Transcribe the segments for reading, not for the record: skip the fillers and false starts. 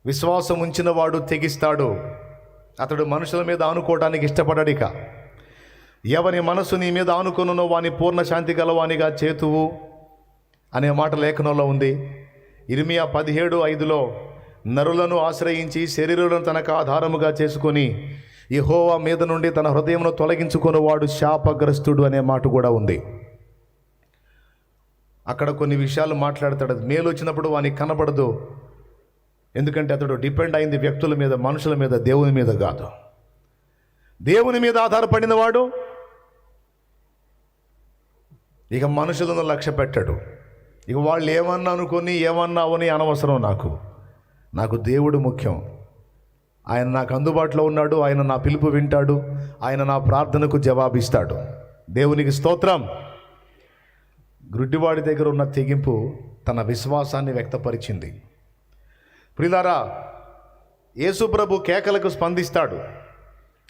విశ్వాసం ఉంచిన వాడు తెగిస్తాడు. అతడు మనుషుల మీద ఆనుకోవడానికి ఇష్టపడడిక. ఎవని మనసు నీ మీద ఆనుకొనునో వాని పూర్ణ శాంతి గలవానిగా చేతువు అనే మాట లేఖనంలో ఉంది. ఇర్మియా 17:5లో నరులను ఆశ్రయించి శరీరులను తనకు ఆధారముగా చేసుకొని యెహోవా మీద నుండి తన హృదయమును తొలగించుకొనివాడు శాపగ్రస్తుడు అనే మాట కూడా ఉంది. అక్కడ కొన్ని విషయాలు మాట్లాడతాడు. మేలు వచ్చినప్పుడు వానికి కనబడదు. ఎందుకంటే అతడు డిపెండ్ అయింది వ్యక్తుల మీద, మనుషుల మీద, దేవుని మీద కాదు. దేవుని మీద ఆధారపడిన వాడు ఇక మనుషులను లక్ష్య పెట్టాడు. ఇక వాళ్ళు ఏమన్నా అనుకొని ఏమన్నా అవని అనవసరం. నాకు దేవుడు ముఖ్యం. ఆయన నాకు అందుబాటులో ఉన్నాడు. ఆయన నా పిలుపు వింటాడు. ఆయన నా ప్రార్థనకు జవాబిస్తాడు. దేవునికి స్తోత్రం. గుడ్డివాడి దగ్గర ఉన్న తెగింపు తన విశ్వాసాన్ని వ్యక్తపరిచింది. ప్రియులారా, యేసు ప్రభు కేకలకు స్పందిస్తాడు.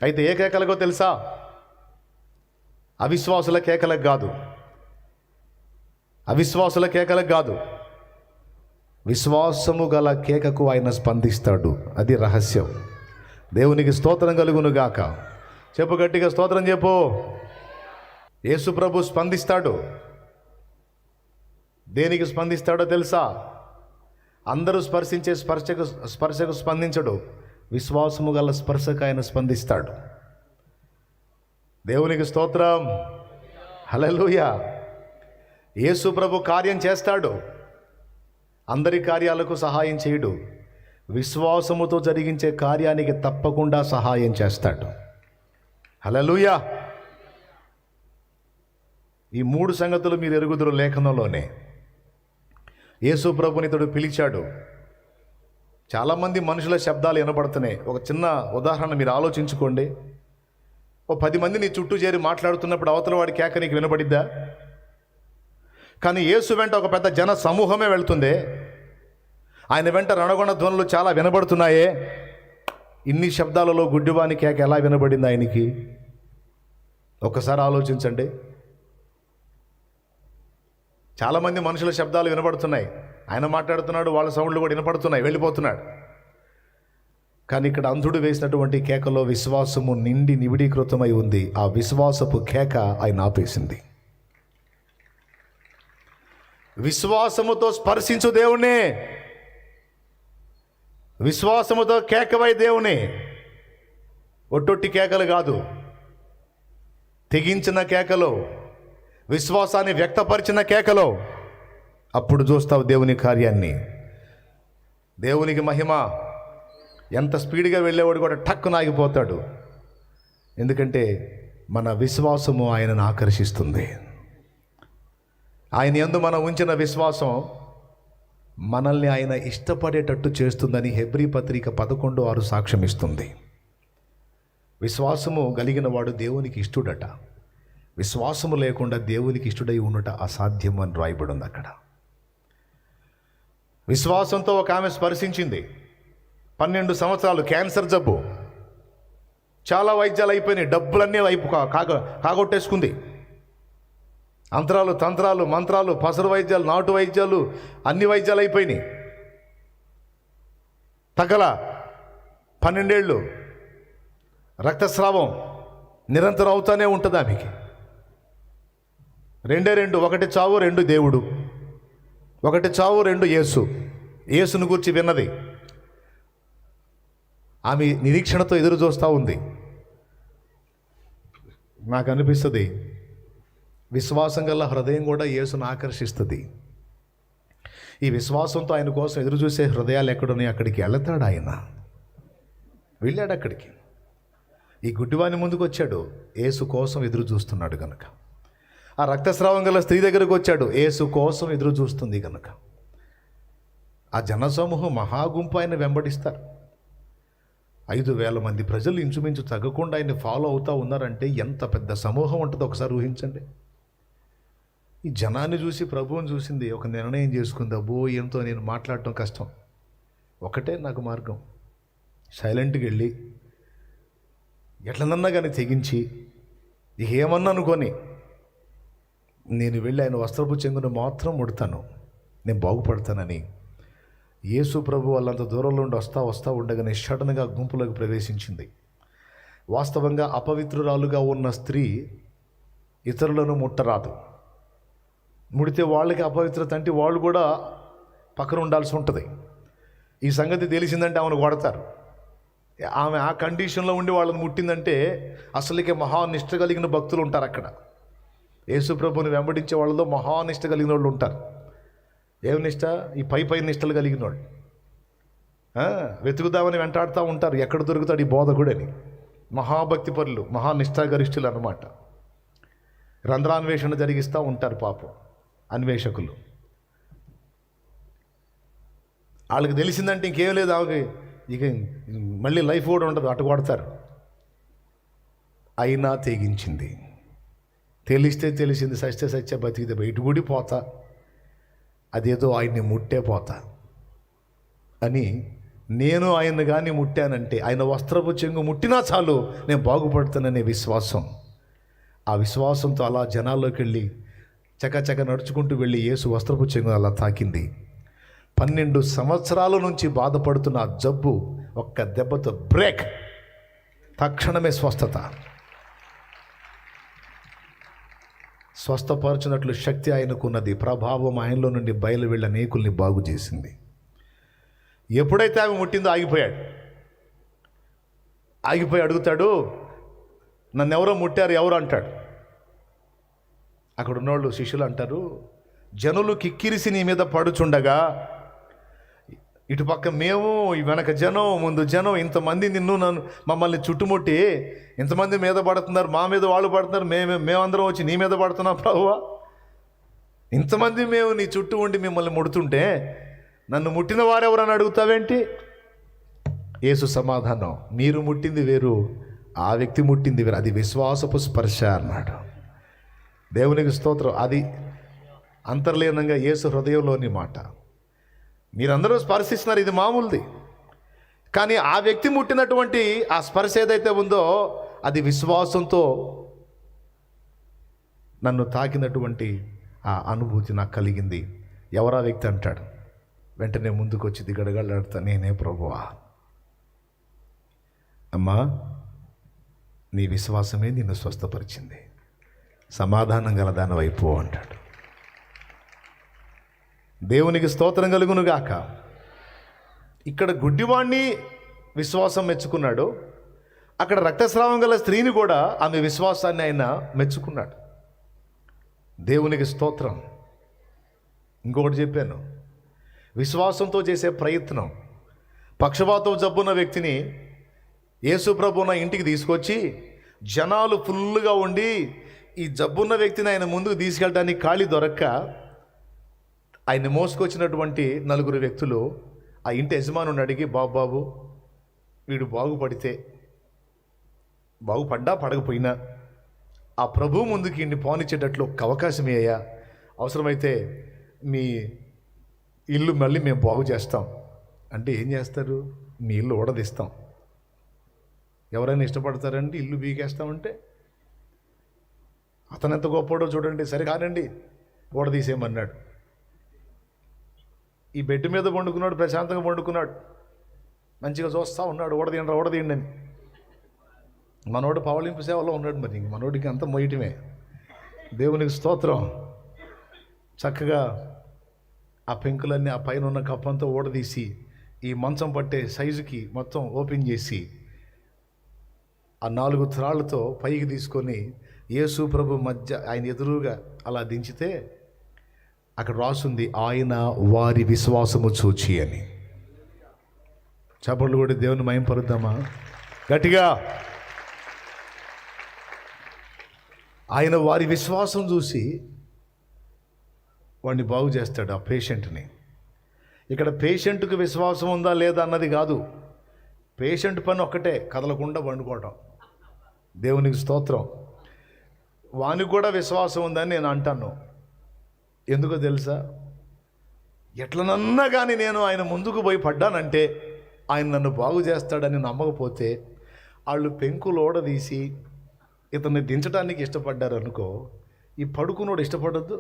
అయితే ఏ కేకలకో తెలుసా? అవిశ్వాసుల కేకలకు కాదు. అవిశ్వాసుల కేకలకు కాదు, విశ్వాసము గల కేకకు ఆయన స్పందిస్తాడు. అది రహస్యం. దేవునికి స్తోత్రం కలుగును గాక. చెప్పు, గట్టిగా స్తోత్రం చెప్పు. యేసు ప్రభు స్పందిస్తాడు. దేనికి స్పందిస్తాడో తెలుసా? అందరూ స్పర్శించే స్పర్శకు స్పందించడు. విశ్వాసము గల స్పర్శకు ఆయన స్పందిస్తాడు. దేవునికి స్తోత్రం. హల్లెలూయా. యేసు ప్రభు కార్యం చేస్తాడు. అందరి కార్యాలకు సహాయం చేయడు. విశ్వాసముతో జరిగించే కార్యానికి తప్పకుండా సహాయం చేస్తాడు. హల్లెలూయా. ఈ 3 సంగతులు మీరు ఎరుగుదురు లేఖనంలోనే. యేసు ప్రభుని ఇతడు పిలిచాడు. చాలామంది మనుషుల శబ్దాలు వినబడుతున్నాయి. ఒక చిన్న ఉదాహరణ మీరు ఆలోచించుకోండి. 10 మంది నీ చుట్టూ చేరి మాట్లాడుతున్నప్పుడు అవతల వాడి కేక నీకు వినబడిద్దా? కానీ యేసు వెంట ఒక పెద్ద జన సమూహమే వెళ్తుంది. ఆయన వెంట రణగొణ ధ్వనులు చాలా వినబడుతున్నాయే. ఇన్ని శబ్దాలలో గుడ్డివాని కేక ఎలా వినబడింది ఆయనకి? ఒక్కసారి ఆలోచించండి. చాలామంది మనుషుల శబ్దాలు వినబడుతున్నాయి. ఆయన మాట్లాడుతున్నాడు, వాళ్ళ సౌండ్లు కూడా వినపడుతున్నాయి, వెళ్ళిపోతున్నాడు. కానీ ఇక్కడ అంధుడు వేసినటువంటి కేకలో విశ్వాసము నిండి నివిడీకృతమై ఉంది. ఆ విశ్వాసపు కేక ఆయన ఆపేసింది. విశ్వాసముతో స్పర్శించు దేవుణ్ణి, విశ్వాసముతో కేకవై దేవుని. ఒట్టొట్టి కేకలు కాదు, తెగించిన కేకలో, విశ్వాసాన్ని వ్యక్తపరిచిన కేకలో. అప్పుడు చూస్తావు దేవుని కార్యాన్ని. దేవునికి మహిమ. ఎంత స్పీడ్గా వెళ్ళేవాడు కూడా టక్కున ఆగిపోతాడు. ఎందుకంటే మన విశ్వాసము ఆయనను ఆకర్షిస్తుంది. ఆయన యందు మనం ఉంచిన విశ్వాసం మనల్ని ఆయన ఇష్టపడేటట్టు చేస్తుందని హెబ్రీ పత్రిక 11:6 సాక్ష్యం ఇస్తుంది. విశ్వాసము కలిగిన వాడు దేవునికి ఇష్టడట. విశ్వాసము లేకుండా దేవునికి ఇష్టడై ఉండట అసాధ్యం అని రాయబడి ఉంది అక్కడ. విశ్వాసంతో ఒక ఆమె స్పర్శించింది. 12 సంవత్సరాలు క్యాన్సర్ జబ్బు. చాలా వైద్యాలు అయిపోయినాయి. డబ్బులన్నీ వైపు కాగొట్టేసుకుంది. అంతరాలు, తంత్రాలు, మంత్రాలు, పసరు వైద్యాలు, నాటు వైద్యాలు, అన్ని వైద్యాలు అయిపోయినాయి. తగల 12 ఏళ్ళు రక్తస్రావం నిరంతరం అవుతానే ఉంటుంది ఆమెకి. 2 ఒకటి చావు, 2 దేవుడు. 1 చావు, 2 యేసు. యేసును గురించి విన్నది. ఆమె నిరీక్షణతో ఎదురు చూస్తూ ఉంది. నాకు అనిపిస్తుంది విశ్వాసం గల హృదయం కూడా యేసును ఆకర్షిస్తుంది. ఈ విశ్వాసంతో ఆయన కోసం ఎదురు చూసే హృదయాలు ఎక్కడున్నాయి అక్కడికి వెళతాడు. ఆయన వెళ్ళాడు అక్కడికి. ఈ గుడ్డివాని ముందుకు వచ్చాడు. యేసు కోసం ఎదురు చూస్తున్నాడు కనుక. ఆ రక్తస్రావం గల స్త్రీ దగ్గరకు వచ్చాడు. యేసు కోసం ఎదురు చూస్తుంది కనుక. ఆ జనసమూహం మహాగుంపు ఆయన వెంబడిస్తారు. 5,000 మంది ప్రజలు ఇంచుమించు తగ్గకుండా ఆయన ఫాలో అవుతూ ఉన్నారంటే ఎంత పెద్ద సమూహం ఉంటుందో ఒకసారి ఊహించండి. ఈ జనాన్ని చూసి ప్రభువుని చూసింది. ఒక నిర్ణయం చేసుకుంది. అబ్బో, ఎంతో నేను మాట్లాడటం కష్టం. ఒకటే నాకు మార్గం, సైలెంట్గా వెళ్ళి ఎట్లనన్నా కానీ తెగించి ఇక ఏమన్నా అనుకొని నేను వెళ్ళి ఆయన వస్త్రపు చెంగును మాత్రం ముడతాను, నేను బాగుపడతానని యేసు ప్రభు వాళ్ళంత దూరంలో ఉండి వస్తా ఉండగానే సడన్గా గుంపులోకి ప్రవేశించింది. వాస్తవంగా అపవిత్రురాలుగా ఉన్న స్త్రీ ఇతరులను ముట్టరాదు. ముడితే వాళ్ళకి అపవిత్రత, అంటే వాళ్ళు కూడా పక్కన ఉండాల్సి ఉంటుంది. ఈ సంగతి తెలిసిందంటే ఆమెను కొడతారు. ఆమె ఆ కండిషన్లో ఉండి వాళ్ళని ముట్టిందంటే అసలుకే మహానిష్ట కలిగిన భక్తులు ఉంటారు అక్కడ. యేసు ప్రభుని వెంబడించే వాళ్ళలో మహానిష్ట కలిగిన వాళ్ళు ఉంటారు. ఏమి నిష్ట? ఈ పై నిష్టలు కలిగిన వాళ్ళు. వెతుకుదామని వెంటాడుతూ ఉంటారు, ఎక్కడ దొరుకుతాడు ఈ బోధకుడని. మహాభక్తి పరులు, మహానిష్టాగరిష్ఠులు అన్నమాట. రంధ్రాన్వేషణ జరిగిస్తూ ఉంటారు పాపం అన్వేషకులు. వాళ్ళకి తెలిసిందంటే ఇంకేం లేదు, ఆమెకి ఇక మళ్ళీ లైఫ్ కూడా ఉండదు, అటు కొడతారు. అయినా తెగించింది. తెలిసింది, సత్య బతికితే బయట కూడా పోతా, అదేదో ఆయన్ని ముట్టే పోతా అని. నేను ఆయన్ని కానీ ముట్టానంటే, ఆయన వస్త్రపు చెంగు ముట్టినా చాలు నేను బాగుపడతాననే విశ్వాసం. ఆ విశ్వాసంతో అలా జనాల్లోకి వెళ్ళి చకచక నడుచుకుంటూ వెళ్ళి యేసు వస్త్రపు చెంగు అలా తాకింది. 12 సంవత్సరాల నుంచి బాధపడుతున్న ఆ జబ్బు ఒక్క దెబ్బతో బ్రేక్, తక్షణమే స్వస్థత. స్వస్థపరచినట్లు శక్తి ఆయనకున్నది. ప్రభావం ఆయనలో నుండి బయలు వెళ్ళి అనేకుల్ని బాగు చేసింది. ఎప్పుడైతే ఆమె ముట్టిందో ఆగిపోయి అడుగుతాడు, నన్ను ఎవరో ముట్టారు, ఎవరు అంటాడు. అక్కడ ఉన్నోళ్ళు శిష్యులు అంటారు, జనులు కిక్కిరిసి నీ మీద పడుచుండగా ఇటుపక్క మేము, వెనక జనం, ముందు జనం, ఇంతమంది మమ్మల్ని చుట్టుముట్టి ఇంతమంది మీద పడుతున్నారు, మా మీద వాళ్ళు పడుతున్నారు, మేమందరం వచ్చి నీ మీద పడుతున్నాం ప్రభువా. ఇంతమంది మేము నీ చుట్టూ ఉండి మిమ్మల్ని ముడుతుంటే నన్ను ముట్టిన వారెవరని అడుగుతావేంటి? యేసు సమాధానం, మీరు ముట్టింది వేరు, ఆ వ్యక్తి ముట్టింది వేరు, అది విశ్వాసపు స్పర్శ అన్నాడు. దేవునికి స్తోత్రం. అది అంతర్లీనంగా యేసు హృదయంలోని మాట. మీరందరూ స్పర్శిస్తున్నారు, ఇది మామూలుది. కానీ ఆ వ్యక్తి ముట్టినటువంటి ఆ స్పర్శ ఏదైతే ఉందో అది విశ్వాసంతో నన్ను తాకినటువంటి ఆ అనుభూతి నాకు కలిగింది. ఎవరా వ్యక్తి అంటాడు. వెంటనే ముందుకు వచ్చి దిగడగలాడుతా, నేనే ప్రభువా. అమ్మా, నీ విశ్వాసమే నిన్ను స్వస్థపరిచింది, సమాధానం గల దాని వైపు అంటాడు. దేవునికి స్తోత్రం కలుగునుగాక. ఇక్కడ గుడ్డివాణ్ణి విశ్వాసం మెచ్చుకున్నాడు, అక్కడ రక్తస్రావం గల స్త్రీని కూడా ఆమె విశ్వాసాన్ని ఆయన మెచ్చుకున్నాడు. దేవునికి స్తోత్రం. ఇంకొకటి చెప్పాను, విశ్వాసంతో చేసే ప్రయత్నం. పక్షవాతం జబ్బున్న వ్యక్తిని యేసు ప్రభువున ఇంటికి తీసుకొచ్చి జనాలు ఫుల్గా ఉండి ఈ జబ్బున్న వ్యక్తిని ఆయన ముందుకు తీసుకెళ్ళడానికి ఖాళీ దొరక్క ఆయన మోసుకొచ్చినటువంటి 4 వ్యక్తులు ఆ ఇంటి యజమానుని అడిగి, బాబు వీడు బాగుపడ్డా పడకపోయినా ఆ ప్రభు ముందుకి ఇన్ని పోనిచ్చేటట్లు ఒక అవకాశం అయ్యా, అవసరమైతే మీ ఇల్లు మళ్ళీ మేము బాగు చేస్తాం అంటే ఏం చేస్తారు? మీ ఇల్లు ఊడదీస్తాం. ఎవరైనా ఇష్టపడతారండి ఇల్లు బీకేస్తామంటే? అతను ఎంత గొప్పడో చూడండి. సరే కానండి, ఊడదీసేయమన్నాడు. ఈ బెడ్ మీద వండుకున్నాడు, ప్రశాంతంగా వండుకున్నాడు, మంచిగా చూస్తూ ఉన్నాడు, ఊడదీయండి అని. మనోడు పవళింపు సేవలో ఉన్నాడు. మరి మనోడికి అంత మొయ్యటమే. దేవునికి స్తోత్రం. చక్కగా ఆ పెంకులన్నీ ఆ పైన ఉన్న కప్పంతా ఊడదీసి ఈ మంచం పట్టే సైజుకి మొత్తం ఓపెన్ చేసి ఆ 4 త్రాళ్ళతో పైకి తీసుకొని యేసు ప్రభు మధ్య ఆయన ఎదురుగా అలా దించితే అక్కడ రాసుంది, ఆయన వారి విశ్వాసము చూచి అని. చప్పట్లు కూడా దేవుని మహింపరుద్దామా గట్టిగా. ఆయన వారి విశ్వాసం చూసి వాడిని బాగు చేస్తాడు, ఆ పేషెంట్ని. ఇక్కడ పేషెంట్కి విశ్వాసం ఉందా లేదా అన్నది కాదు, పేషెంట్ పని ఒక్కటే, కదలకుండా వండుకోవటం. దేవునికి స్తోత్రం. వానికి కూడా విశ్వాసం ఉందని నేను అంటాను. ఎందుకో తెలుసా? ఎట్లనన్నా కానీ నేను ఆయన ముందుకు పోయి పడ్డానంటే ఆయన నన్ను బాగు చేస్తాడని నమ్మకపోతే వాళ్ళు పెంకులు ఓడదీసి ఇతన్ని దించడానికి ఇష్టపడ్డారు అనుకో, ఈ పడుకునోడు ఇష్టపడద్దు.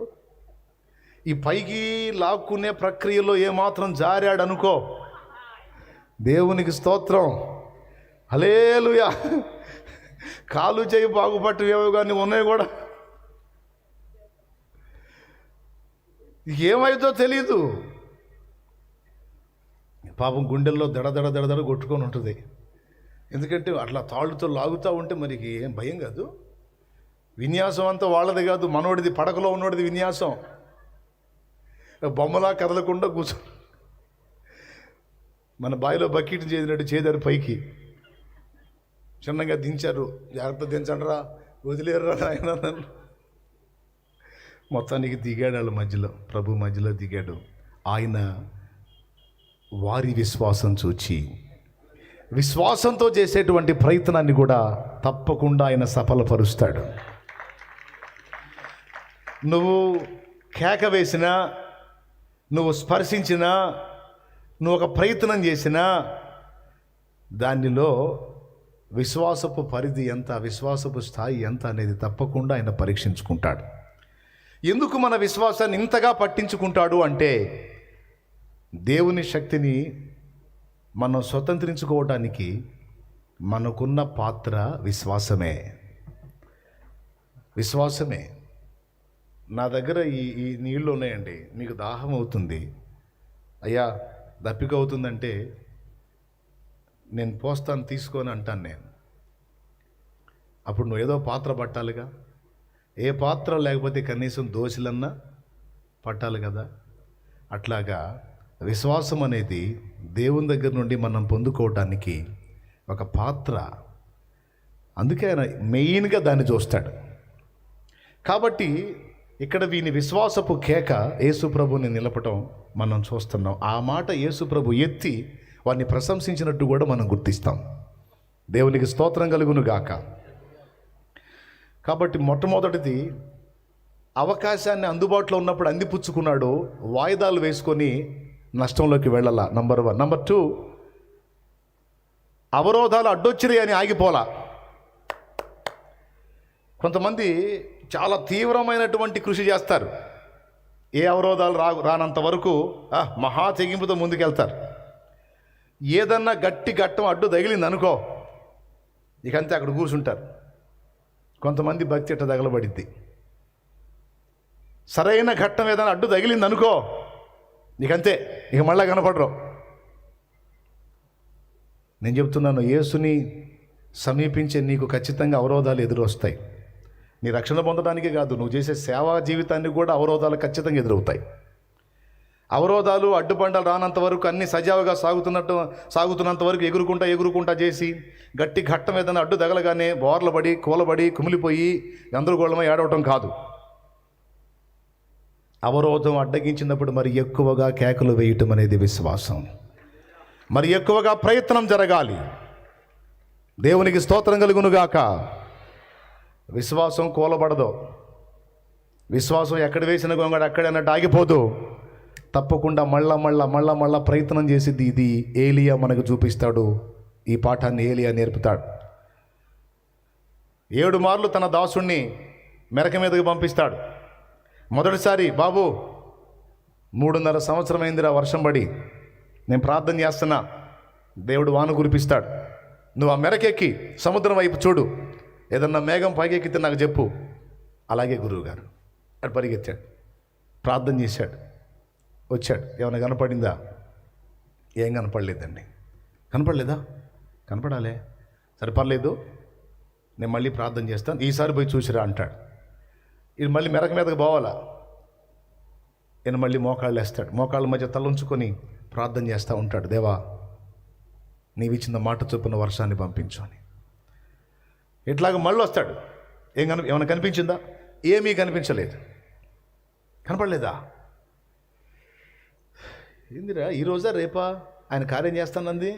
ఈ పైకి లాక్కునే ప్రక్రియలో ఏమాత్రం జారాడు అనుకో, దేవునికి స్తోత్రం, హల్లెలూయా, కాలు చేయి బాగుపట్టేవో కానీ ఉన్నాయి కూడా, ఏమైందో తెలీదు. పాపం గుండెల్లో దడ కొట్టుకొని ఉంటుంది. ఎందుకంటే అట్లా తాళ్ళుతో లాగుతూ ఉంటే మరికి ఏం భయం కాదు. విన్యాసం అంతా వాళ్ళది కాదు, మనోడిది, పడకలో ఉన్నోడిది విన్యాసం. బొమ్మలా కదలకుండా కూర్చో, మన బావిలో బకెట్ చేసినట్టు చేదారు పైకి, చిన్నగా దించారు. జాగ్రత్త దించండిరా, వదిలేరురా ఆయన నన్ను. మొత్తానికి దిగాడు వాళ్ళ మధ్యలో, ప్రభు మధ్యలో దిగాడు. ఆయన వారి విశ్వాసం చూచి, విశ్వాసంతో చేసేటువంటి ప్రయత్నాన్ని కూడా తప్పకుండా ఆయన సఫలపరుస్తాడు. నువ్వు కేక వేసినా, నువ్వు స్పర్శించినా, నువ్వు ఒక ప్రయత్నం చేసినా దానిలో విశ్వాసపు పరిధి ఎంత, విశ్వాసపు స్థాయి ఎంత అనేది తప్పకుండా ఆయన పరీక్షించుకుంటాడు. ఎందుకు మన విశ్వాసాన్ని ఇంతగా పట్టించుకుంటాడు అంటే, దేవుని శక్తిని మనం స్వతంత్రించుకోవడానికి మనకున్న పాత్ర విశ్వాసమే. విశ్వాసమే. నా దగ్గర ఈ నీళ్ళు ఉన్నాయండి, మీకు దాహం అవుతుంది, అయ్యా దప్పిక అవుతుందంటే నేను పోస్తాను తీసుకొని అంటాను నేను. అప్పుడు నువ్వు ఏదో పాత్ర పట్టాలిగా, ఏ పాత్ర లేకపోతే కనీసం దోశలన్నా పట్టాలి కదా. అట్లాగా విశ్వాసం అనేది దేవుని దగ్గర నుండి మనం పొందుకోవటానికి ఒక పాత్ర. అందుకే ఆయన మెయిన్గా దాన్ని చూస్తాడు. కాబట్టి ఇక్కడ వీని విశ్వాసపు కేక యేసుప్రభుని నిలపటం మనం చూస్తున్నాం. ఆ మాట యేసుప్రభు ఎత్తి వారిని ప్రశంసించినట్టు కూడా మనం గుర్తిస్తాం. దేవునికి స్తోత్రం కలుగును గాక. కాబట్టి మొట్టమొదటిది, అవకాశాన్ని అందుబాటులో ఉన్నప్పుడు అందిపుచ్చుకున్నాడు, వాయిదాలు వేసుకొని నష్టంలోకి వెళ్ళాల. నంబర్ 1. నంబర్ 2, అవరోధాలు అడ్డొచ్చినాయి అని ఆగిపోలా. కొంతమంది చాలా తీవ్రమైనటువంటి కృషి చేస్తారు, ఏ అవరోధాలు రానంత వరకు మహా తెగింపుతో ముందుకెళ్తారు. ఏదన్నా గట్టి ఘట్టం అడ్డు తగిలింది అనుకో, ఇకంతే అక్కడ కూర్చుంటారు. కొంతమంది భక్తి ఇట్ట తగలబడిద్ది. సరైన ఘట్టం ఏదైనా అడ్డు తగిలింది అనుకో, ఇకంతే, ఇక మళ్ళా కనపడరు. నేను చెప్తున్నాను, యేసుని సమీపించే నీకు ఖచ్చితంగా అవరోధాలు ఎదురొస్తాయి. నీ రక్షణ పొందడానికే కాదు, నువ్వు చేసే సేవా జీవితానికి కూడా అవరోధాలు ఖచ్చితంగా ఎదురవుతాయి. అవరోధాలు, అడ్డుబండలు రానంత వరకు, అన్ని సజావుగా సాగుతున్నంత వరకు ఎగురుకుంటా చేసి గట్టి ఘట్టం ఏదైనా అడ్డు తగలగానే బోర్ల పడి, కూలబడి, కుమిలిపోయి గందరగోళమై ఏడవటం కాదు. అవరోధం అడ్డగించినప్పుడు మరి ఎక్కువగా కేకలు వేయటం అనేది విశ్వాసం. మరి ఎక్కువగా ప్రయత్నం జరగాలి. దేవునికి స్తోత్రం కలుగునుగాక. విశ్వాసం కూలబడదు. విశ్వాసం ఎక్కడ వేసిన గొంగడ అక్కడే అన్నట్టు ఆగిపోదు. తప్పకుండా మళ్ళా ప్రయత్నం చేసిద్ది. ఇది ఏలియా మనకు చూపిస్తాడు. ఈ పాఠాన్ని ఏలియా నేర్పుతాడు. 7 మార్లు తన దాసుణ్ణి మెరక మీదకి పంపిస్తాడు. మొదటిసారి, బాబు 3.5 సంవత్సరం అయిందిరా వర్షం పడి, నేను ప్రార్థన చేస్తున్నా, దేవుడు వాన కురిపిస్తాడు, నువ్వు ఆ మెరకెక్కి సముద్రం వైపు చూడు, ఏదన్నా మేఘం పైకెక్కితే నాకు చెప్పు. అలాగే గురువుగారు అటు పరిగెత్తాడు, ప్రార్థన చేశాడు, వచ్చాడు. ఏమైనా కనపడిందా? ఏం కనపడలేదండి. కనపడలేదా? కనపడాలే, సరే పర్లేదు, నేను మళ్ళీ ప్రార్థన చేస్తాను, ఈసారి పోయి చూసిరా అంటాడు. ఇది మళ్ళీ మెరక మీదకి పోవాలా? ఈయన మళ్ళీ మోకాళ్ళు వేస్తాడు. మోకాళ్ళ మధ్య తలంచుకొని ప్రార్థన చేస్తూ ఉంటాడు, దేవా నీవిచ్చిన మాట చొప్పున వర్షాన్ని పంపించు అని. ఇట్లాగ మళ్ళీ వస్తాడు. ఏమైనా కనిపించిందా? ఏమీ కనిపించలేదు. కనపడలేదా? ఏందిరా, ఈరోజా రేపా ఆయన కార్యం చేస్తానంది?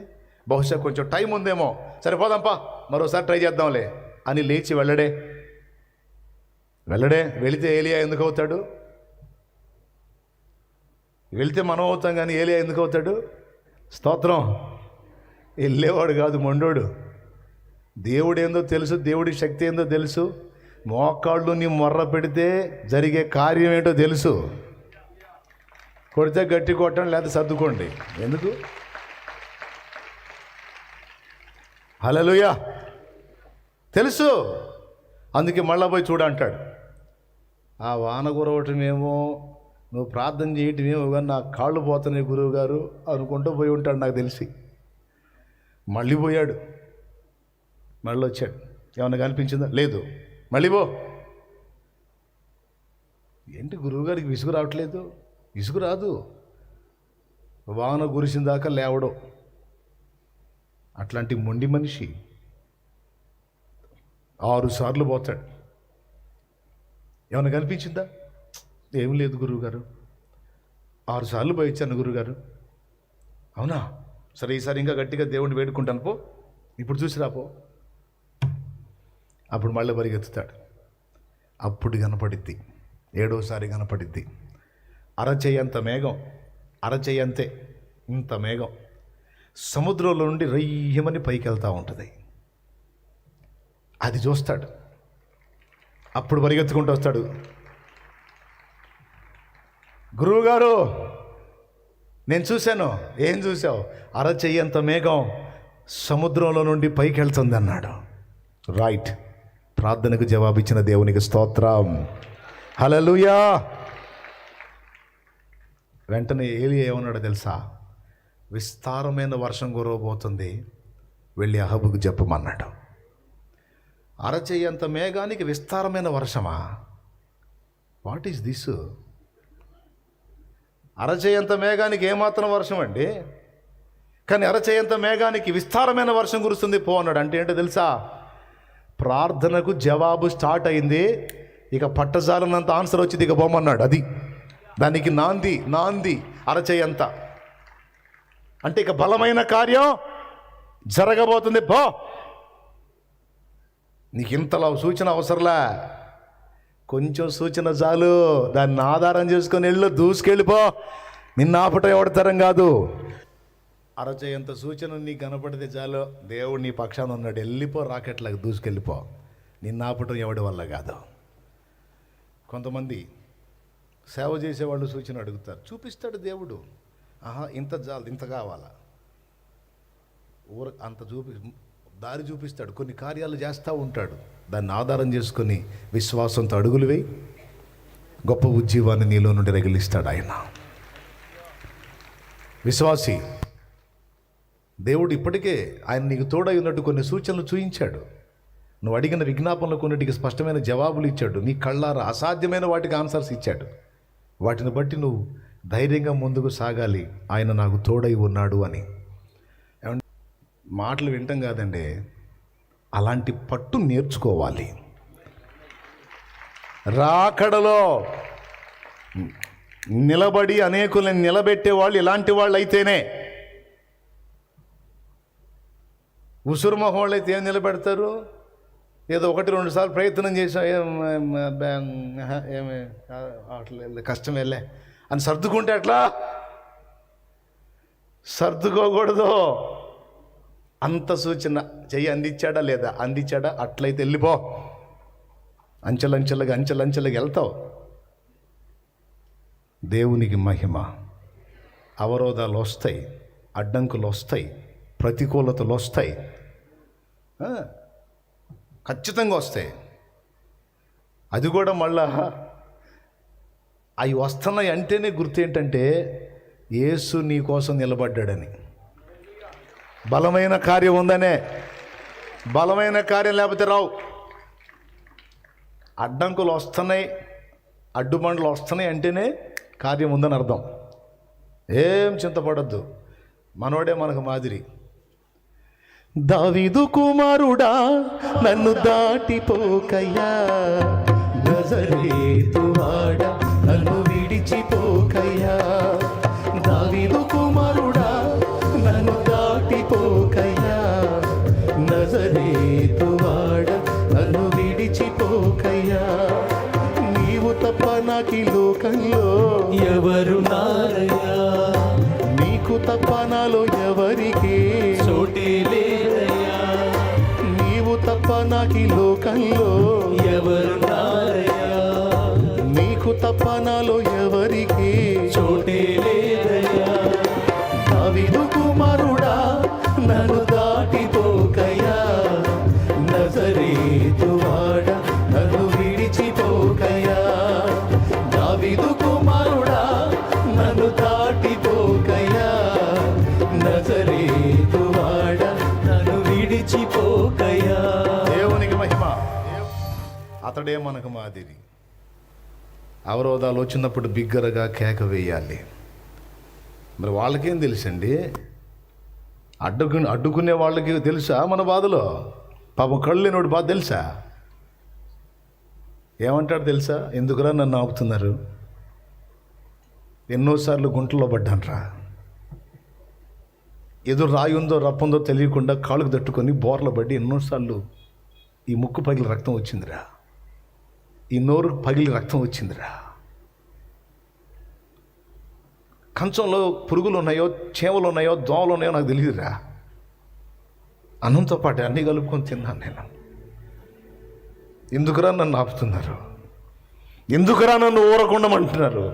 బహుశా కొంచెం టైం ఉందేమో, సరే పోదాంపా, మరోసారి ట్రై చేద్దాంలే అని లేచి వెళ్ళడే. వెళితే ఏలియా ఎందుకు అవుతాడు? వెళితే మనం అవుతాం, కానీ ఏలియా ఎందుకు అవుతాడు? స్తోత్రం. వెళ్ళేవాడు కాదు, మొండోడు. దేవుడు ఏందో తెలుసు, దేవుడి శక్తి ఏందో తెలుసు, మోకాళ్ళు నీ మొర్ర పెడితే జరిగే కార్యం ఏంటో తెలుసు. కొడితే గట్టి కొట్టండి, లేకపోతే సర్దుకోండి. ఎందుకు? హల్లెలూయా. తెలుసు, అందుకే మళ్ళా పోయి చూడంటాడు. ఆ వాన కురవటమేమో, నువ్వు ప్రార్థన చేయటమేమో కానీ నా కాళ్ళు పోతున్నాయి గురువు గారు అనుకుంటూ పోయి ఉంటాడు నాకు తెలిసి. మళ్ళీ పోయాడు, మళ్ళీ వచ్చాడు. ఏమన్నా కనిపించిందా? లేదు. మళ్ళీ పో. ఏంటి గురువుగారికి విసుగు రావట్లేదు? విసుగు రాదు, వాన కురిసిన దాకా లేవడం. అట్లాంటి మొండి మనిషి 6 సార్లు పోతాడు. ఏమన్నా కనిపించిందా? ఏం లేదు గురువుగారు, 6 సార్లు పోయి ఇచ్చాను గురువుగారు. అవునా? సరే, ఈసారి ఇంకా గట్టిగా దేవుణ్ణి వేడుకుంటాను, పో, ఇప్పుడు చూసి రాపో. అప్పుడు మళ్ళీ పరిగెత్తుతాడు. అప్పుడు కనపడిద్ది, 7వసారి కనపడిద్ది. అరచేయంత మేఘం, అరచేయంతే ఇంత మేఘం సముద్రంలో నుండి రయ్యమని పైకి వెళ్తూ ఉంటుంది. అది చూస్తాడు. అప్పుడు పరిగెత్తుకుంటూ వస్తాడు. గురువుగారు, నేను చూశాను. ఏం చూసావు? అరచెయ్యంత మేఘం సముద్రంలో నుండి పైకి వెళ్తుంది అన్నాడు. రైట్. ప్రార్థనకు జవాబిచ్చిన దేవునికి స్తోత్రం. హల్లెలూయా. వెంటనే ఏలియా ఏమన్నాడో తెలుసా? విస్తారమైన వర్షం కురవబోతుంది, వెళ్ళి అహబుకు చెప్పమన్నాడు. అరచెయ్యంత మేఘానికి విస్తారమైన వర్షమా? What is this? అరచేయంత మేఘానికి ఏమాత్రం వర్షం అండి, కానీ అరచేయంత మేఘానికి విస్తారమైన వర్షం కురుస్తుంది పో అన్నాడు. అంటే ఏంటో తెలుసా? ప్రార్థనకు జవాబు స్టార్ట్ అయింది, ఇక పట్టజాలనంత ఆన్సర్ వచ్చింది, ఇక పోమన్నాడు. అది దానికి నాంది అరచేయంత. అంటే ఇక బలమైన కార్యం జరగబోతుంది, పో. నీకు ఇంతలా సూచన అవసరంలా, కొంచెం సూచన చాలు, దాన్ని ఆధారం చేసుకొని దూసుకెళ్ళిపో. నిన్న ఆపటం ఎవడతరం కాదు. అరచేయంత సూచన నీకు కనపడితే చాలు, దేవుడు నీ పక్షాన ఉన్నాడు, వెళ్ళిపో, రాకెట్లకు దూసుకెళ్ళిపో. నిన్న ఆపటం ఎవడి వల్ల కాదు. కొంతమంది సేవ చేసేవాళ్ళు సూచన అడుగుతారు, చూపిస్తాడు దేవుడు. ఇంత చాలు, ఇంత కావాలా, అంత దారి చూపిస్తాడు. కొన్ని కార్యాలు చేస్తూ ఉంటాడు, దాన్ని ఆధారం చేసుకొని విశ్వాసంతో అడుగులు వేయి, గొప్ప ఉజ్జీవాన్ని నీలో నుండి రగిలిస్తాడు ఆయన. విశ్వాసి, దేవుడు ఇప్పటికే ఆయన నీకు తోడై ఉన్నట్టు కొన్ని సూచనలు చూయించాడు. నువ్వు అడిగిన విజ్ఞాపనలు కొన్నిటికి స్పష్టమైన జవాబులు ఇచ్చాడు. నీ కళ్ళారా అసాధ్యమైన వాటికి ఆన్సర్స్ ఇచ్చాడు. వాటిని బట్టి నువ్వు ధైర్యంగా ముందుకు సాగాలి. ఆయన నాకు తోడై ఉన్నాడు అని. మాటలు వింటాం కాదండి, అలాంటి పట్టు నేర్చుకోవాలి. రాకడలో నిలబడి అనేకులను నిలబెట్టేవాళ్ళు ఇలాంటి వాళ్ళు అయితేనే. ఉసురు మొహం వాళ్ళు అయితే ఏం నిలబెడతారు? ఏదో 1-2 సార్లు ప్రయత్నం చేసాం, ఏమి అట్లా కష్టం వెళ్ళే అని సర్దుకుంటే అట్లా సర్దుకోకూడదు. అంత సూచన చెయ్యి అందించాడా లేదా? అందించాడా? అట్లయితే వెళ్ళిపో. అంచెలంచెలుగా వెళ్తావు. దేవునికి మహిమ. అవరోధాలు వస్తాయి, అడ్డంకులు వస్తాయి, ప్రతికూలతలు వస్తాయి, ఖచ్చితంగా వస్తాయి. అది కూడా మళ్ళా అవి వస్తున్నాయి అంటేనే గుర్తు ఏంటంటే యేసు నీ కోసం నిలబడ్డాడని. బలమైన కార్యం ఉందనే. బలమైన కార్యం లేకపోతే రావు. అడ్డంకులు వస్తున్నాయి, అడ్డుబండ్లు వస్తున్నాయి అంటేనే కార్యం ఉందని అర్థం. ఏం చింతపడద్దు, మనోడే మనకు మాదిరి. దావీదు కుమారుడా నన్ను దాటిపోకయ్యా, నజరేతువాడా నన్ను విడిచిపోకయ్యా. దావీదు కుమారుడా నన్ను దాటిపోకయ్యా, నజరేతువాడా నన్ను విడిచిపోకయ్యా. నీవు తప్ప నాకి లోకంలో ఎవరు నారయ్యా, నీకు తప్ప నాలో ఎవరికి చోటే లేదయ్యా. నీవు తప్ప నాకి లోకంలో ఎవరు నారయ్యా, నీకు తప్ప నాలో ఎవరికి చోటే నజరేతువాడ నన్ను విడిచిపోకయా. దేవునికి మహిమ. అతడే మనకు మాదిరి. అవరోధాలు వచ్చినప్పుడు బిగ్గరగా కేక వేయాలి. మరి వాళ్ళకేం తెలుసండి? అడ్డుకునే వాళ్ళకి తెలుసా మన బాధలో? పాపం కళ్ళు లేనోడి బాధ తెలుసా? ఏమంటాడు తెలుసా? ఎందుకురా నన్ను ఆపుతున్నారు? ఎన్నోసార్లు గుంటలో పడ్డానరా, ఎదురు రాయి ఉందో రప్పుందో తెలియకుండా కాళ్ళకు తట్టుకొని బోర్ల పడి ఎన్నోసార్లు ఈ ముక్కు పగిలి రక్తం వచ్చిందిరా, ఈ నోరు పగిలి రక్తం వచ్చిందిరా, కంచంలో పురుగులు ఉన్నాయో చేమలు ఉన్నాయో దోమలు ఉన్నాయో నాకు తెలియదురా, అన్నంతో పాటు అన్నీ కలుపుకొని తిన్నాను నేను. ఎందుకురా నన్ను ఆపుతున్నారు? ఎందుకురా నన్ను ఊరకుండమంటున్నారు?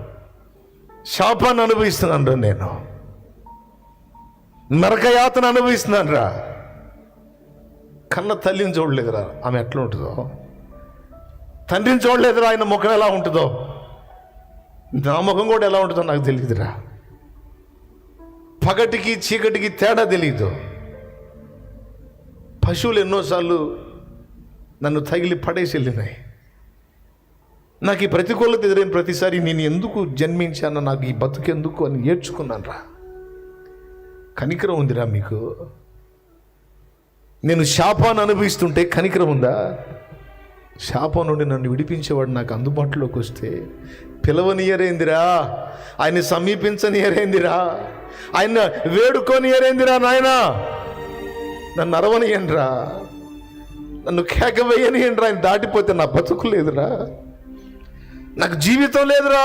శాపాన్ని అనుభవిస్తున్నాను రా, నేను నరకయాతన అనుభవిస్తున్నాను రా. కన్న తల్లిని చూడలేదురా, ఆమె ఎట్లా ఉంటుందో. తండ్రిని చూడలేదురా, ఆయన ముఖం ఎలా ఉంటుందో. నా ముఖం కూడా ఎలా ఉంటుందో నాకు తెలియదురా. పగటికి చీకటికి తేడా తెలియదు. పశువులు ఎన్నోసార్లు నన్ను తగిలి పడేసి వెళ్ళినాయి. నాకు ఈ ప్రతికూలత ఎదురైన ప్రతిసారి నేను ఎందుకు జన్మించాను, నాకు ఈ బతుకెందుకు అని ఏడ్చుకున్నాను రా. కనికరం ఉందిరా మీకు? నేను శాపాన్ని అనుభవిస్తుంటే కనికరం ఉందా? శాపం నుండి నన్ను విడిపించేవాడు నాకు అందుబాటులోకి వస్తే పిలవనియరేందిరా, ఆయన సమీపించనియరేందిరా, ఆయన వేడుకోనియరేందిరా నాయన, నన్ను అరవనియండిరా, నన్ను కేక వేయనియండిరా. ఆయన దాటిపోతే నా బతుకు లేదురా, నాకు జీవితం లేదురా.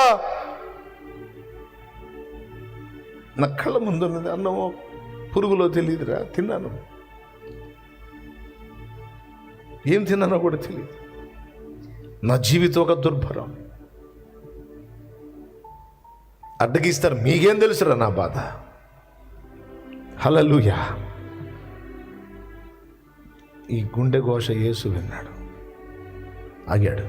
నా కళ్ళ ముందు ఉన్నది అన్నమో పురుగులో తెలియదురా. తిన్నాను, ఏం తిన్నానో కూడా తెలియదు. నా జీవితం ఒక దుర్భరం. అడ్డగిస్తారు, మీకేం తెలుసురా నా బాధ. హల్లెలూయా. ఈ గుండె ఘోష యేసు విన్నాడు, ఆగాడు.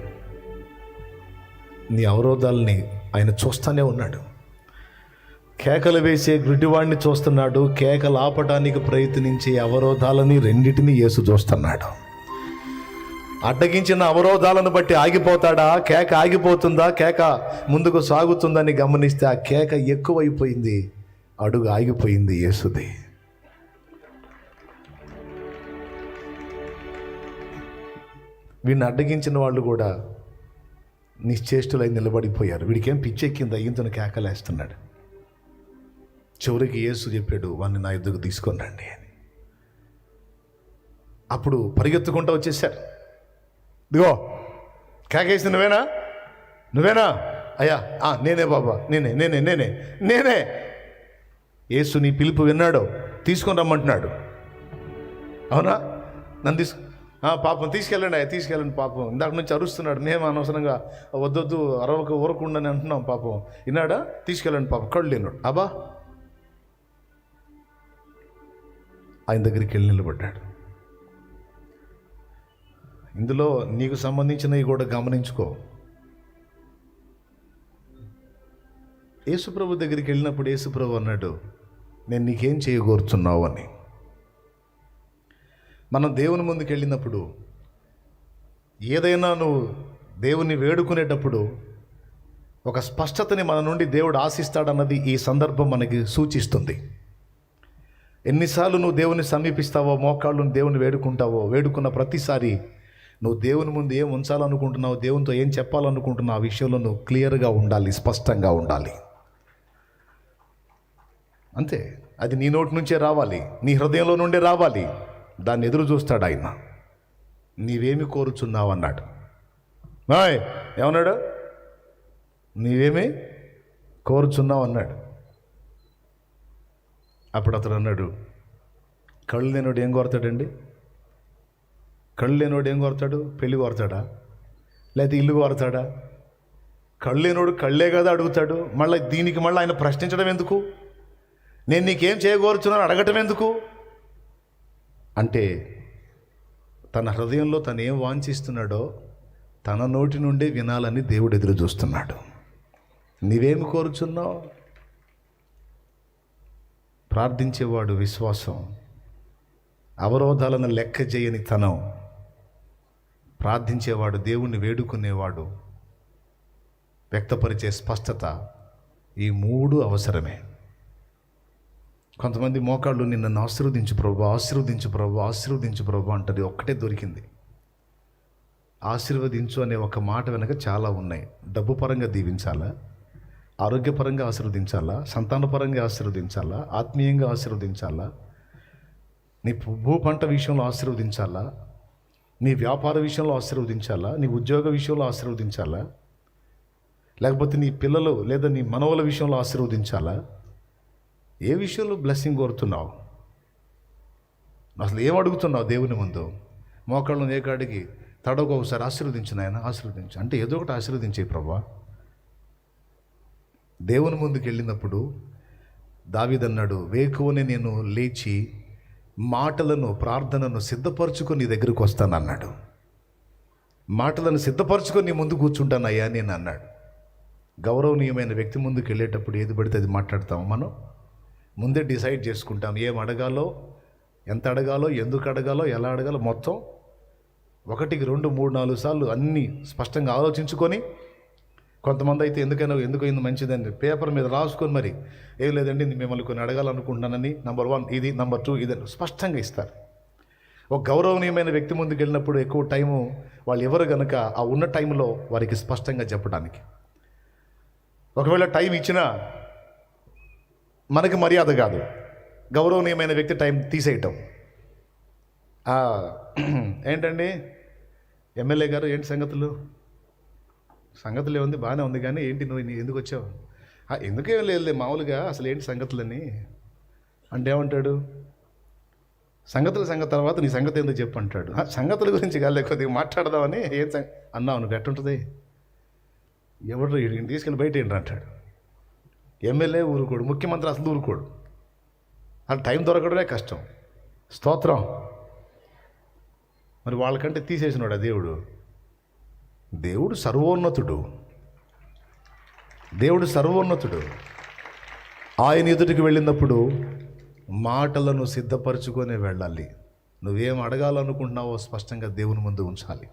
నీ అవరోధాలని ఆయన చూస్తూనే ఉన్నాడు. కేకలు వేసే గుడ్డివాడిని చూస్తున్నాడు, కేకలు ఆపటానికి ప్రయత్నించే అవరోధాలని రెండింటినీ యేసు చూస్తున్నాడు. అడ్డగించిన అవరోధాలను బట్టి ఆగిపోతాడా? కేక ఆగిపోతుందా? కేక ముందుకు సాగుతుందని గమనిస్తే ఆ కేక ఎక్కువైపోయింది, అడుగు ఆగిపోయింది యేసుది. వీడిని అడ్డగించిన వాళ్ళు కూడా నిశ్చేష్టులై నిలబడిపోయారు. వీడికేం పిచ్చెక్కింది, అయ్యింతను కేకలేస్తున్నాడు. చివరికి యేసు చెప్పాడు, వాడిని నా ఎద్దుకు తీసుకొని రండి అని. అప్పుడు పరిగెత్తుకుంటూ వచ్చేసారు. ఇదిగో కేకేసి నువ్వేనా, నువ్వేనా? అయ్యా నేనే బాబా, నేనే నేనే నేనే నేనే. యేసు నీ పిలుపు విన్నాడు, తీసుకొని రమ్మంటున్నాడు. అవునా? నన్ను పాపం తీసుకెళ్ళండి, అయ్యా తీసుకెళ్ళండి. పాపం ఇందాక నుంచి అరుస్తున్నాడు, మేము అనవసరంగా వద్దొద్దు అరవక ఊరకుండాని అంటున్నాం. పాపం విన్నాడా? తీసుకెళ్ళండి. పాపం కళ్ళు లేనాడు. అబ్బా ఆయన దగ్గరికి వెళ్ళి నిలబడ్డాడు. ఇందులో నీకు సంబంధించినవి కూడా గమనించుకో. యేసుప్రభు దగ్గరికి వెళ్ళినప్పుడు యేసుప్రభు అన్నాడు, నేను నీకేం చేయగోరుతున్నావు అని. మనం దేవుని ముందుకు వెళ్ళినప్పుడు ఏదైనా నువ్వు దేవుని వేడుకునేటప్పుడు ఒక స్పష్టతని మన నుండి దేవుడు ఆశిస్తాడన్నది ఈ సందర్భం మనకి సూచిస్తుంది. ఎన్నిసార్లు నువ్వు దేవుని సమీపిస్తావో, మోకాళ్ళను దేవుని వేడుకుంటావో, వేడుకున్న ప్రతిసారి నువ్వు దేవుని ముందు ఏం ఉంచాలనుకుంటున్నావు, దేవునితో ఏం చెప్పాలనుకుంటున్నావు, ఆ విషయంలో నువ్వు క్లియర్గా ఉండాలి, స్పష్టంగా ఉండాలి. అంతే. అది నీ నోటి నుంచే రావాలి, నీ హృదయంలో నుండే రావాలి. దాన్ని ఎదురు చూస్తాడు ఆయన. నీవేమి కోరుచున్నావు అన్నాడు. ఏమన్నాడు? నీవేమి కోరుచున్నావు అన్నాడు. అప్పుడు అతడు అన్నాడు, కళ్ళు లేనోడు ఏం కోరతాడండి? కళ్ళు లేనోడు ఏం కోరతాడు? పెళ్ళి కోరతాడా, లేకపోతే ఇల్లు కోరతాడా? కళ్ళు లేనోడు కళ్ళే కదా అడుగుతాడు. మళ్ళీ దీనికి మళ్ళీ ఆయన ప్రశ్నించడం ఎందుకు? నేను నీకేం చేయగోరుచున్నాను అడగటం ఎందుకు అంటే, తన హృదయంలో తను ఏం వాంఛిస్తున్నాడో తన నోటి నుండే వినాలని దేవుడు ఎదురు చూస్తున్నాడు. నీవేమి కోరుచున్నావు? ప్రార్థించేవాడు విశ్వాసం, అవరోధాలను లెక్క చేయని తనం, ప్రార్థించేవాడు దేవుణ్ణి వేడుకునేవాడు, వ్యక్తపరిచే స్పష్టత, ఈ మూడు అవసరమే. కొంతమంది మోకాళ్ళు నిన్ను ఆశీర్వదించు ప్రభు, ఆశీర్వదించు ప్రభు, ఆశీర్వదించు ప్రభు అంటది, ఒక్కటే దొరికింది. ఆశీర్వదించు అనే ఒక మాట వెనక చాలా ఉన్నాయి. డబ్బు పరంగా దీవించాలా, ఆరోగ్యపరంగా ఆశీర్వదించాలా, సంతానపరంగా ఆశీర్వదించాలా, ఆత్మీయంగా ఆశీర్వదించాలా, నీ భూ పంట విషయంలో ఆశీర్వదించాలా, నీ వ్యాపార విషయంలో ఆశీర్వదించాలా, నీ ఉద్యోగ విషయంలో ఆశీర్వదించాలా, లేకపోతే నీ పిల్లలు లేదా నీ మనవల విషయంలో ఆశీర్వదించాలా, ఏ విషయంలో బ్లెస్సింగ్ కోరుతున్నావు? అసలు ఏం అడుగుతున్నావు దేవుని ముందు? మోకాళ్ళను ఏ కాడికి తడవకు ఒకసారి ఆశీర్వదించు నాయన, ఆశీర్వదించు అంటే ఏదో ఒకటి ఆశీర్వదించే ప్రభా. దేవుని ముందుకు వెళ్ళినప్పుడు దావీదన్నాడు, వేకువనే నేను లేచి మాటలను ప్రార్థనను సిద్ధపరచుకొని నీ దగ్గరకు వస్తానన్నాడు. మాటలను సిద్ధపరచుకొని నీ ముందు కూర్చుంటానయ్యా నేను అన్నాడు. గౌరవనీయమైన వ్యక్తి ముందుకు వెళ్ళేటప్పుడు ఏది పడితే అది మాట్లాడతాము. మనం ముందే డిసైడ్ చేసుకుంటాం, ఏం అడగాలో, ఎంత అడగాలో, ఎందుకు అడగాలో, ఎలా అడగాలో మొత్తం 1, 2, 3, 4 సార్లు అన్నీ స్పష్టంగా ఆలోచించుకొని, కొంతమంది అయితే ఎందుకు ఇంత మంచిదని పేపర్ మీద రాసుకొని, మరి ఏం లేదండి మిమ్మల్ని కొన్ని అడగాలనుకుంటున్నానని, నంబర్ 1 ఇది, నంబర్ 2 ఇది స్పష్టంగా ఇస్తారు. ఒక గౌరవనీయమైన వ్యక్తి ముందుకు వెళ్ళినప్పుడు ఎక్కువ టైము వాళ్ళు ఎవరు కనుక ఆ ఉన్న టైంలో వారికి స్పష్టంగా చెప్పడానికి. ఒకవేళ టైం ఇచ్చినా మనకి మర్యాద కాదు, గౌరవనీయమైన వ్యక్తి టైం తీసేయటం. ఏంటండి ఎమ్మెల్యే గారు, ఏంటి సంగతులు ఏముంది, బాగానే ఉంది, కానీ ఏంటి నువ్వు ఎందుకు వచ్చావు? ఎందుకేం లేదు మామూలుగా, అసలు ఏంటి సంగతులని అంటే ఏమంటాడు? సంగతి తర్వాత నీ సంగతి ఏందో చెప్పు అంటాడు. సంగతుల గురించి కాదు, లేకపోతే మాట్లాడదామని ఏం అన్నావు నువ్వు, ఎట్టుంటుంది? ఎవరు ఈయన తీసుకెళ్ళి బయట ఏంటి అంటాడు. ఎమ్మెల్యే ఊరుకోడు, ముఖ్యమంత్రి అసలు ఊరుకోడు. అది టైం దొరకడమే కష్టం. స్తోత్రం. మరి వాళ్ళకంటే తీసేసినాడు దేవుడు సర్వోన్నతుడు. ఆయన ఎదుటికి వెళ్ళినప్పుడు మాటలను సిద్ధపరచుకొని వెళ్ళాలి. నువ్వేం అడగాలనుకుంటున్నావో స్పష్టంగా దేవుని ముందు ఉంచాలి.